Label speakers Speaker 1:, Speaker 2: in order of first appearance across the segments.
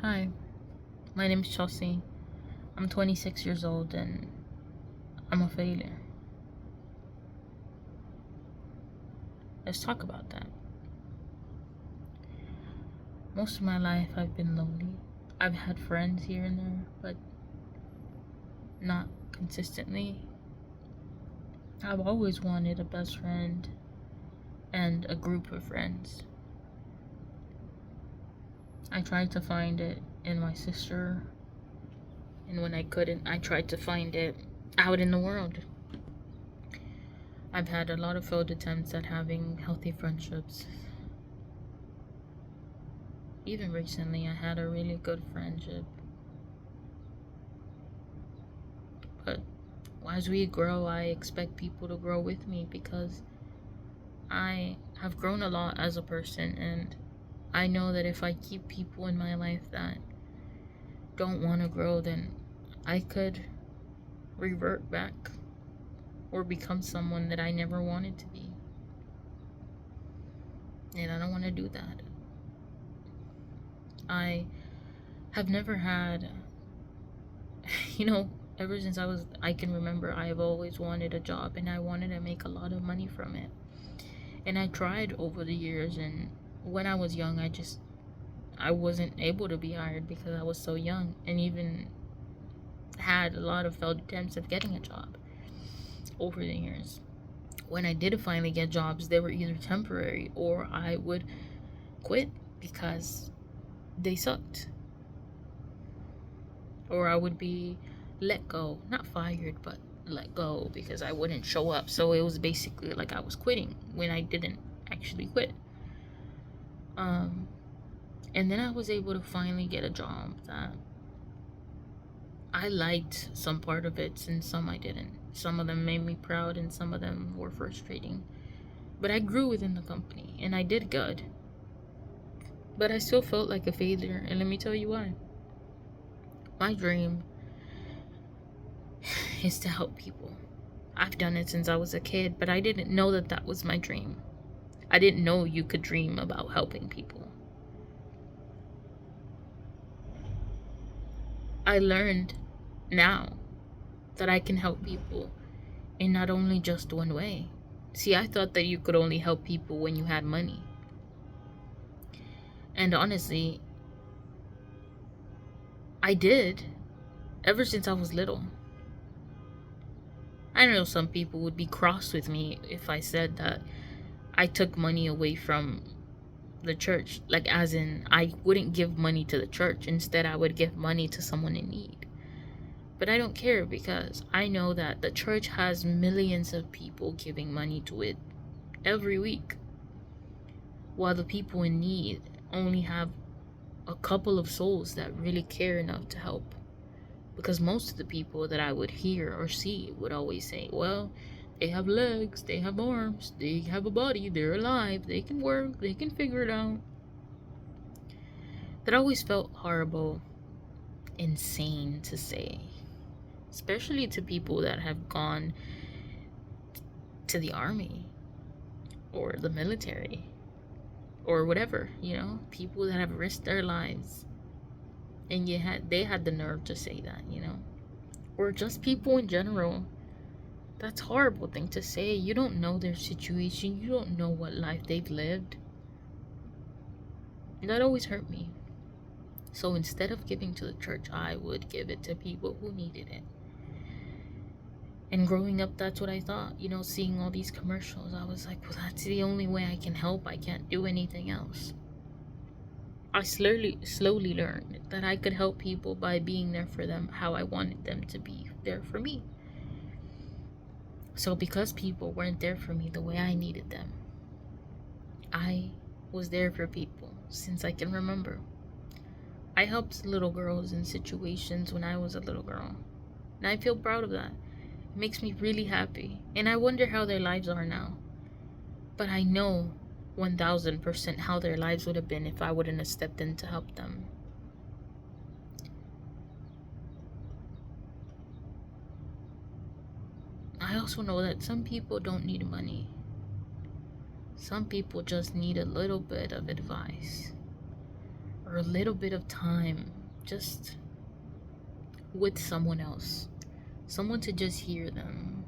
Speaker 1: Hi, my name is Chelsea. I'm 26 years old and I'm a failure. Let's talk about that. Most of my life I've been lonely. I've had friends here and there, but not consistently. I've always wanted a best friend and a group of friends. I tried to find it in my sister, and when I couldn't, I tried to find it out in the world. I've had a lot of failed attempts at having healthy friendships. Even recently, I had a really good friendship. But as we grow, I expect people to grow with me because I have grown a lot as a person, and I know that if I keep people in my life that don't want to grow, then I could revert back or become someone that I never wanted to be. And I don't want to do that. I have never had, you know, ever since I can remember, I have always wanted a job and I wanted to make a lot of money from it. And I tried over the years, and when I was young, I wasn't able to be hired because I was so young, and even had a lot of failed attempts of getting a job over the years. When I did finally get jobs, they were either temporary or I would quit because they sucked. Or I would be let go, not fired, but let go because I wouldn't show up. So it was basically like I was quitting when I didn't actually quit. And then I was able to finally get a job that I liked some part of it and some I didn't. Some of them made me proud and some of them were frustrating. But I grew within the company and I did good. But I still felt like a failure, and let me tell you why. My dream is to help people. I've done it since I was a kid, but I didn't know that that was my dream. I didn't know you could dream about helping people. I learned now that I can help people in not only just one way. See, I thought that you could only help people when you had money. And honestly, I did ever since I was little. I know some people would be cross with me if I said that I took money away from the church. Like, as in, I wouldn't give money to the church. Instead, I would give money to someone in need. But I don't care because I know that the church has millions of people giving money to it every week, while the people in need only have a couple of souls that really care enough to help. Because most of the people that I would hear or see would always say, well, they have legs, they have arms, they have a body, they're alive, they can work, they can figure it out. That always felt horrible, insane to say, especially to people that have gone to the army or the military or whatever, people that have risked their lives, and they had the nerve to say that, or just people in general. That's a horrible thing to say. You don't know their situation, you don't know what life they've lived. That always hurt me. So instead of giving to the church, I would give it to people who needed it. And growing up, that's what I thought. Seeing all these commercials, I was like, well, that's the only way I can help. I can't do anything else. I slowly learned that I could help people by being there for them how I wanted them to be there for me. So because people weren't there for me the way I needed them, I was there for people since I can remember. I helped little girls in situations when I was a little girl, and I feel proud of that. It makes me really happy, and I wonder how their lives are now. But I know 1000% how their lives would have been if I wouldn't have stepped in to help them. I also know that some people don't need money. Some people just need a little bit of advice or a little bit of time just with someone else, someone to just hear them.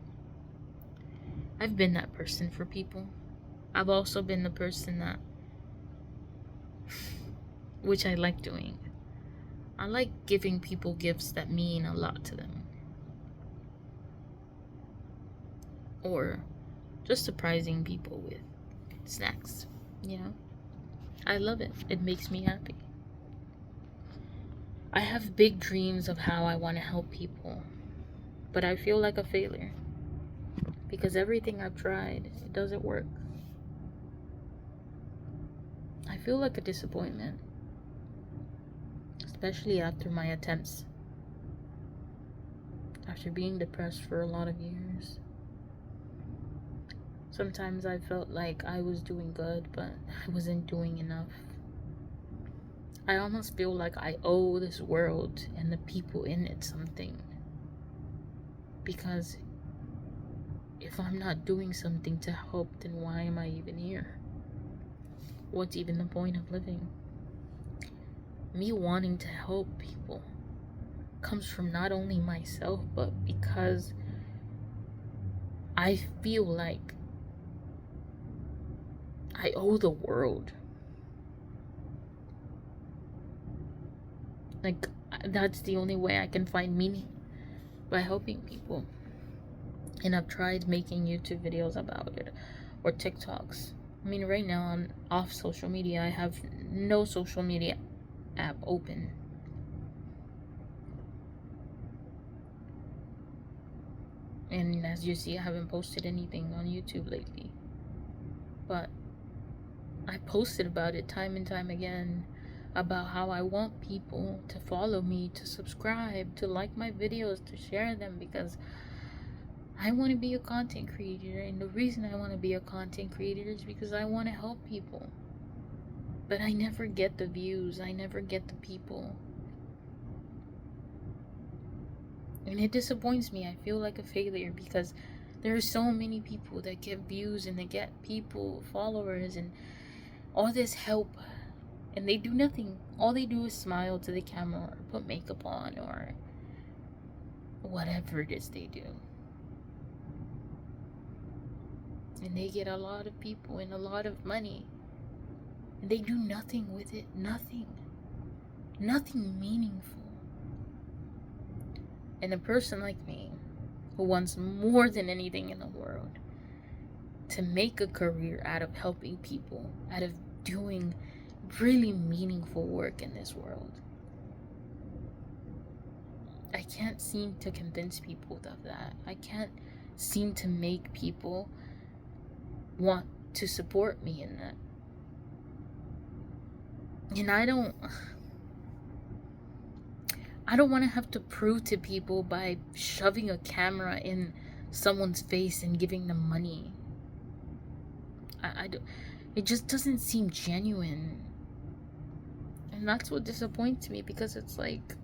Speaker 1: I've been that person for people. I've also been the person that, which I like doing, I like giving people gifts that mean a lot to them, or just surprising people with snacks, you know? I love it. It makes me happy. I have big dreams of how I want to help people, but I feel like a failure because everything I've tried, it doesn't work. I feel like a disappointment, especially after my attempts, after being depressed for a lot of years. Sometimes I felt like I was doing good, but I wasn't doing enough. I almost feel like I owe this world and the people in it something. Because if I'm not doing something to help, then why am I even here? What's even the point of living? Me wanting to help people comes from not only myself, but because I feel like I owe the world. Like, that's the only way I can find meaning, by helping people. And I've tried making YouTube videos about it, or TikToks. I mean, right now I'm off social media. I have no social media app open. And as you see, I haven't posted anything on YouTube lately. But I posted about it time and time again, about how I want people to follow me, to subscribe, to like my videos, to share them, because I want to be a content creator. And the reason I want to be a content creator is because I want to help people. But I never get the views, I never get the people. And it disappoints me. I feel like a failure because there are so many people that get views and they get people, followers, and all this help, and they do nothing. All they do is smile to the camera or put makeup on or whatever it is they do. And they get a lot of people and a lot of money, and they do nothing with it. Nothing meaningful. And a person like me, who wants more than anything in the world to make a career out of helping people, out of doing really meaningful work in this world, I can't seem to convince people of that. I can't seem to make people want to support me in that. And I don't want to have to prove to people by shoving a camera in someone's face and giving them money. I don't, it just doesn't seem genuine. And that's what disappoints me, because it's like,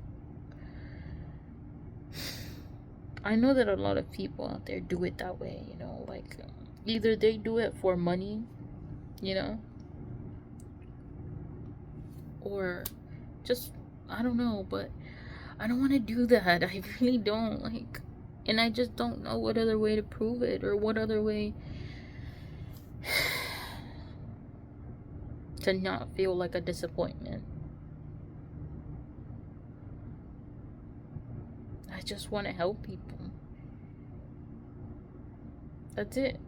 Speaker 1: I know that a lot of people out there do it that way, you know, like either they do it for money, you know, or just, I don't know, but I don't want to do that. I really don't, like, and I just don't know what other way to prove it, or what other way to not feel like a disappointment. I just want to help people. That's it.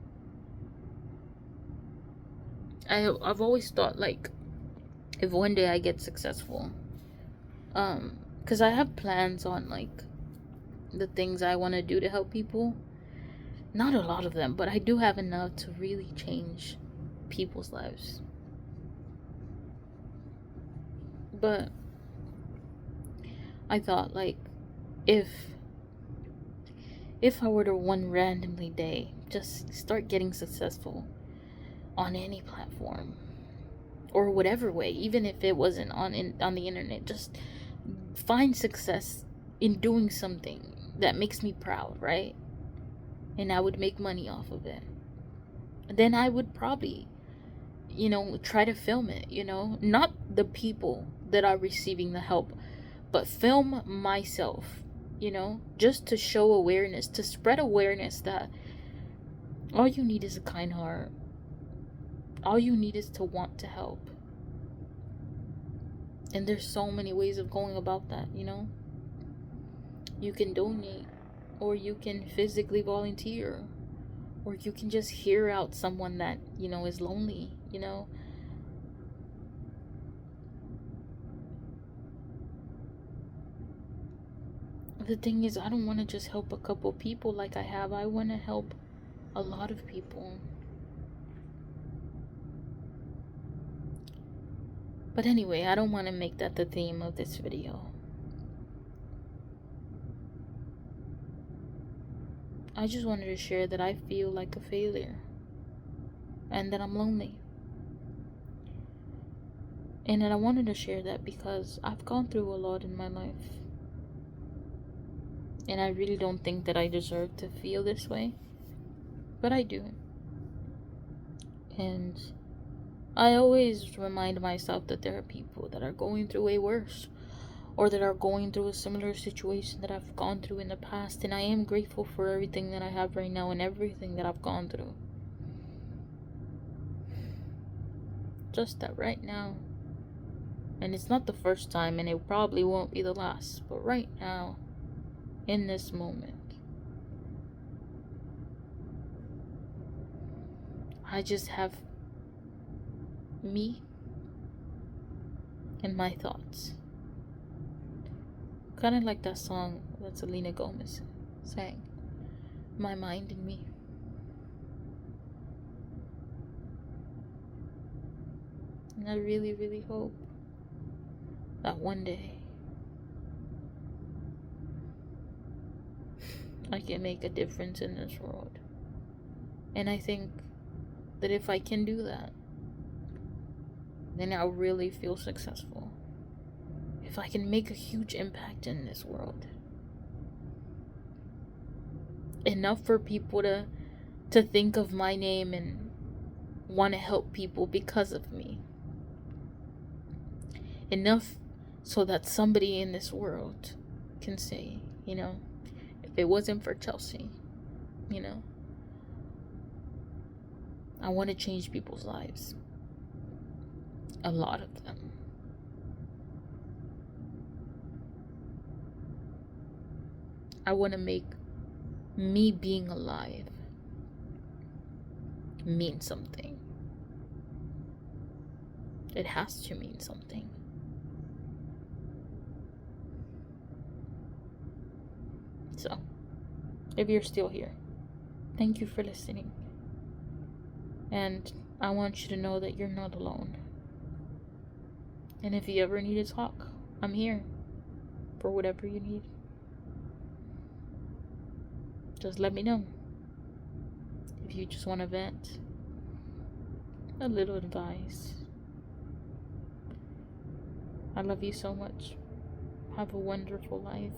Speaker 1: I've always thought, like, if one day I get successful, because I have plans on, like, the things I want to do to help people. Not a lot of them, but I do have enough to really change people's lives. But I thought, like, if I were to one randomly day just start getting successful on any platform, or whatever way, even if it wasn't on the internet, just find success in doing something that makes me proud, right? And I would make money off of it. Then I would probably, try to film it, not the people that are receiving the help, but film myself, just to show awareness, to spread awareness that all you need is a kind heart. All you need is to want to help. And there's so many ways of going about that, You can donate, or you can physically volunteer, or you can just hear out someone that, is lonely, The thing is, I don't want to just help a couple people like I have. I want to help a lot of people. But anyway, I don't want to make that the theme of this video. I just wanted to share that I feel like a failure and that I'm lonely. And then I wanted to share that because I've gone through a lot in my life. And I really don't think that I deserve to feel this way. But I do. And I always remind myself that there are people that are going through way worse, or that are going through a similar situation that I've gone through in the past. And I am grateful for everything that I have right now and everything that I've gone through. Just that right now, and it's not the first time, and it probably won't be the last, but right now, in this moment, I just have me and my thoughts. Kind of like that song that Selena Gomez sang, My Mind and Me. And I really, really hope that one day I can make a difference in this world. And I think that if I can do that, then I'll really feel successful. If I can make a huge impact in this world. Enough for people to think of my name and want to help people because of me. Enough so that somebody in this world can say, if it wasn't for Chelsea, I want to change people's lives. A lot of them. I want to make me being alive mean something. It has to mean something. So, if you're still here, thank you for listening. And I want you to know that you're not alone. And if you ever need to talk, I'm here for whatever you need. Just let me know. If you just want to vent, a little advice. I love you so much. Have a wonderful life.